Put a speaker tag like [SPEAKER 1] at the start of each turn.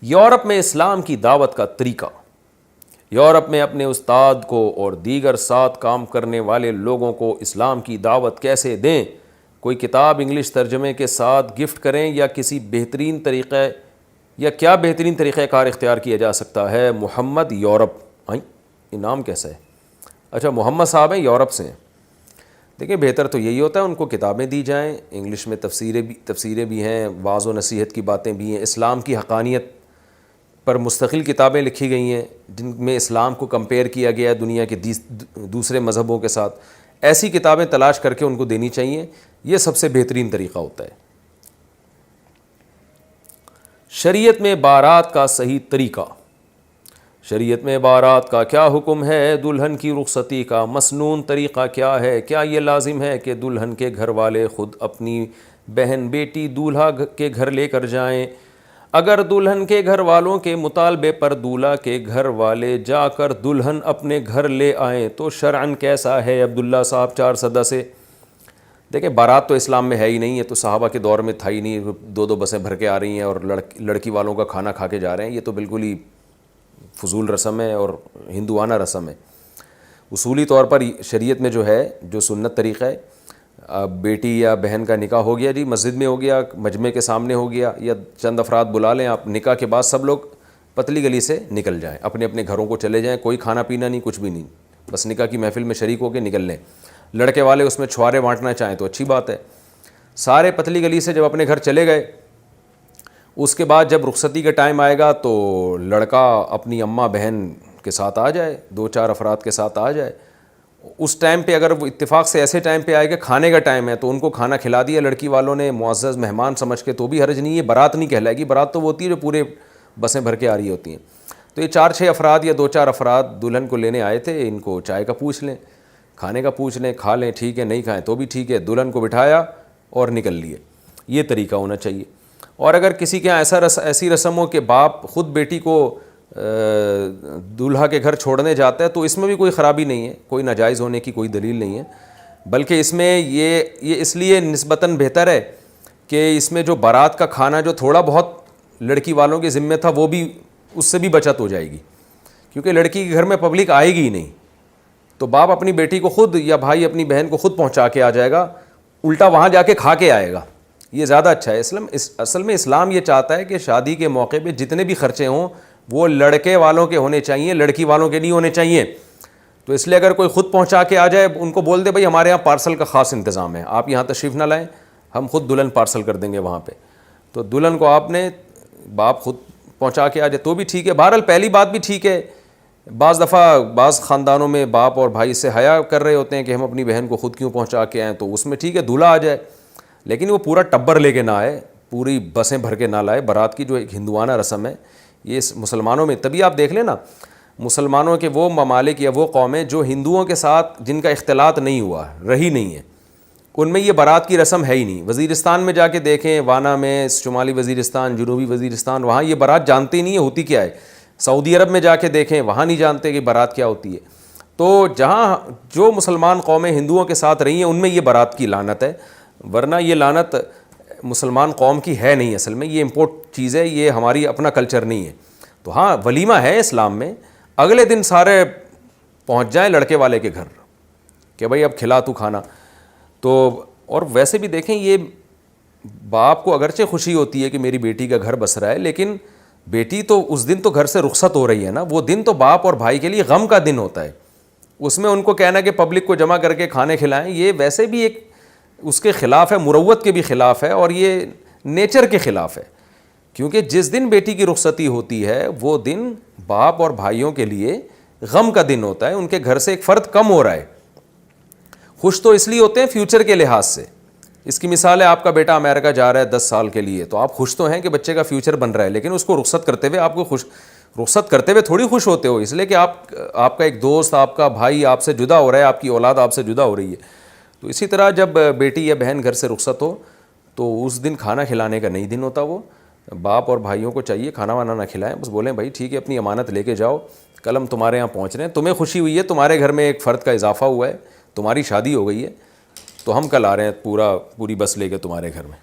[SPEAKER 1] Europe میں اسلام کی دعوت کا طریقہ. یورپ میں اپنے استاد کو اور دیگر ساتھ کام کرنے والے لوگوں کو اسلام کی دعوت کیسے دیں؟ کوئی کتاب انگلش ترجمے کے ساتھ گفٹ کریں یا کیا بہترین طریقہ کار اختیار کیا جا سکتا ہے؟ محمد یورپ. یہ نام کیسا ہے؟ اچھا محمد صاحب ہیں، یورپ سے ہیں. دیکھیں بہتر تو یہی ہوتا ہے ان کو کتابیں دی جائیں. انگلش میں تفسیریں بھی ہیں، واعظ و نصیحت کی باتیں بھی ہیں، اسلام کی حقانیت پر مستقل کتابیں لکھی گئی ہیں جن میں اسلام کو کمپیئر کیا گیا ہے دنیا کے دوسرے مذہبوں کے ساتھ. ایسی کتابیں تلاش کر کے ان کو دینی چاہیے. یہ سب سے بہترین طریقہ ہوتا ہے. شریعت میں بارات کا صحیح طریقہ. شریعت میں بارات کا کیا حکم ہے؟ دلہن کی رخصتی کا مسنون طریقہ کیا ہے؟ کیا یہ لازم ہے کہ دلہن کے گھر والے خود اپنی بہن بیٹی دولہا کے گھر لے کر جائیں؟ اگر دلہن کے گھر والوں کے مطالبے پر دولہا کے گھر والے جا کر دلہن اپنے گھر لے آئیں تو شرعاً کیسا ہے؟ عبداللہ صاحب 4 صدہ سے. دیکھیں بارات تو اسلام میں ہے ہی نہیں ہے، تو صحابہ کے دور میں تھا ہی نہیں. 2 بسیں بھر کے آ رہی ہیں اور لڑکی والوں کا کھانا کھا کے جا رہے ہیں. یہ تو بالکل ہی فضول رسم ہے اور ہندوانہ رسم ہے. اصولی طور پر شریعت میں جو ہے، جو سنت طریقہ ہے، بیٹی یا بہن کا نکاح ہو گیا جی، مسجد میں ہو گیا، مجمع کے سامنے ہو گیا، یا چند افراد بلا لیں آپ. نکاح کے بعد سب لوگ پتلی گلی سے نکل جائیں، اپنے اپنے گھروں کو چلے جائیں. کوئی کھانا پینا نہیں، کچھ بھی نہیں، بس نکاح کی محفل میں شریک ہو کے نکل لیں. لڑکے والے اس میں چھوارے بانٹنا چاہیں تو اچھی بات ہے. سارے پتلی گلی سے جب اپنے گھر چلے گئے، اس کے بعد جب رخصتی کا ٹائم آئے گا تو لڑکا اپنی اماں بہن کے ساتھ آ جائے، 2-4 افراد کے ساتھ آ جائے. اس ٹائم پہ اگر وہ اتفاق سے ایسے ٹائم پہ آئے کہ کھانے کا ٹائم ہے تو ان کو کھانا کھلا دیا لڑکی والوں نے معزز مہمان سمجھ کے، تو بھی حرج نہیں ہے. بارات نہیں کہلائے گی. بارات تو وہ ہوتی ہے جو پورے بسیں بھر کے آ رہی ہوتی ہیں. تو یہ 4-6 افراد یا 2-4 افراد دلہن کو لینے آئے تھے. ان کو چائے کا پوچھ لیں، کھانے کا پوچھ لیں، کھا لیں ٹھیک ہے، نہیں کھائیں تو بھی ٹھیک ہے. دلہن کو بٹھایا اور نکل لیے. یہ طریقہ ہونا چاہیے. اور اگر کسی کے یہاں ایسی رسم ہو کہ باپ خود بیٹی کو دولہا کے گھر چھوڑنے جاتا ہے تو اس میں بھی کوئی خرابی نہیں ہے، کوئی ناجائز ہونے کی کوئی دلیل نہیں ہے. بلکہ اس میں یہ اس لیے نسبتاً بہتر ہے کہ اس میں جو بارات کا کھانا جو تھوڑا بہت لڑکی والوں کے ذمہ تھا وہ بھی، اس سے بھی بچت ہو جائے گی. کیونکہ لڑکی کے گھر میں پبلک آئے گی ہی نہیں، تو باپ اپنی بیٹی کو خود یا بھائی اپنی بہن کو خود پہنچا کے آ جائے گا، الٹا وہاں جا کے کھا کے آئے گا. یہ زیادہ اچھا ہے. اصل میں اسلام یہ چاہتا ہے کہ شادی کے موقع پہ جتنے بھی خرچے ہوں وہ لڑکے والوں کے ہونے چاہیے، لڑکی والوں کے نہیں ہونے چاہیے. تو اس لیے اگر کوئی خود پہنچا کے آ جائے، ان کو بول دے بھائی ہمارے یہاں پارسل کا خاص انتظام ہے، آپ یہاں تشریف نہ لائیں، ہم خود دلہن پارسل کر دیں گے وہاں پہ. تو دلہن کو آپ نے باپ خود پہنچا کے آ جائے تو بھی ٹھیک ہے. بہرحال پہلی بات بھی ٹھیک ہے. بعض دفعہ بعض خاندانوں میں باپ اور بھائی سے حیا کر رہے ہوتے ہیں کہ ہم اپنی بہن کو خود کیوں پہنچا کے آئیں، تو اس میں ٹھیک ہے دولہا آ جائے، لیکن وہ پورا ٹبر لے کے نہ آئے، پوری بسیں بھر کے نہ لائے. بارات کی جو ایک ہندوانہ رسم ہے یہ مسلمانوں میں، تبھی آپ دیکھ لیں نا، مسلمانوں کے وہ ممالک یا وہ قومیں جو ہندوؤں کے ساتھ جن کا اختلاط نہیں ہوا، رہی نہیں ہے، ان میں یہ بارات کی رسم ہے ہی نہیں. وزیرستان میں جا کے دیکھیں، وانا میں، شمالی وزیرستان، جنوبی وزیرستان، وہاں یہ بارات جانتے ہی نہیں ہے ہوتی کیا ہے. سعودی عرب میں جا کے دیکھیں، وہاں نہیں جانتے کہ بارات کیا ہوتی ہے. تو جہاں جو مسلمان قومیں ہندوؤں کے ساتھ رہی ہیں ان میں یہ بارات کی لعنت ہے، ورنہ یہ لعنت مسلمان قوم کی ہے نہیں. اصل میں یہ امپورٹ چیز ہے، یہ ہماری اپنا کلچر نہیں ہے. تو ہاں ولیمہ ہے اسلام میں، اگلے دن سارے پہنچ جائیں لڑکے والے کے گھر کہ بھائی اب کھلا تو کھانا. تو اور ویسے بھی دیکھیں، یہ باپ کو اگرچہ خوشی ہوتی ہے کہ میری بیٹی کا گھر بس رہا ہے، لیکن بیٹی تو اس دن تو گھر سے رخصت ہو رہی ہے نا. وہ دن تو باپ اور بھائی کے لیے غم کا دن ہوتا ہے. اس میں ان کو کہنا کہ پبلک کو جمع کر کے کھانے کھلائیں، یہ ویسے بھی ایک اس کے خلاف ہے، مروت کے بھی خلاف ہے، اور یہ نیچر کے خلاف ہے. کیونکہ جس دن بیٹی کی رخصتی ہوتی ہے وہ دن باپ اور بھائیوں کے لیے غم کا دن ہوتا ہے. ان کے گھر سے ایک فرد کم ہو رہا ہے. خوش تو اس لیے ہوتے ہیں فیوچر کے لحاظ سے. اس کی مثال ہے، آپ کا بیٹا امریکہ جا رہا ہے 10 سال کے لیے، تو آپ خوش تو ہیں کہ بچے کا فیوچر بن رہا ہے، لیکن اس کو رخصت کرتے ہوئے آپ کو رخصت کرتے ہوئے تھوڑی خوش ہوتے ہو، اس لیے کہ آپ کا ایک دوست، آپ کا بھائی آپ سے جدا ہو رہا ہے، آپ کی اولاد آپ سے جدا ہو رہی ہے. تو اسی طرح جب بیٹی یا بہن گھر سے رخصت ہو تو اس دن کھانا کھلانے کا نہیں دن ہوتا. وہ باپ اور بھائیوں کو چاہیے کھانا وانا نہ کھلائیں، بس بولیں بھائی ٹھیک ہے اپنی امانت لے کے جاؤ، کل ہم تمہارے یہاں پہنچ رہے ہیں، تمہیں خوشی ہوئی ہے، تمہارے گھر میں ایک فرد کا اضافہ ہوا ہے، تمہاری شادی ہو گئی ہے، تو ہم کل آ رہے ہیں پوری بس لے کے تمہارے گھر میں.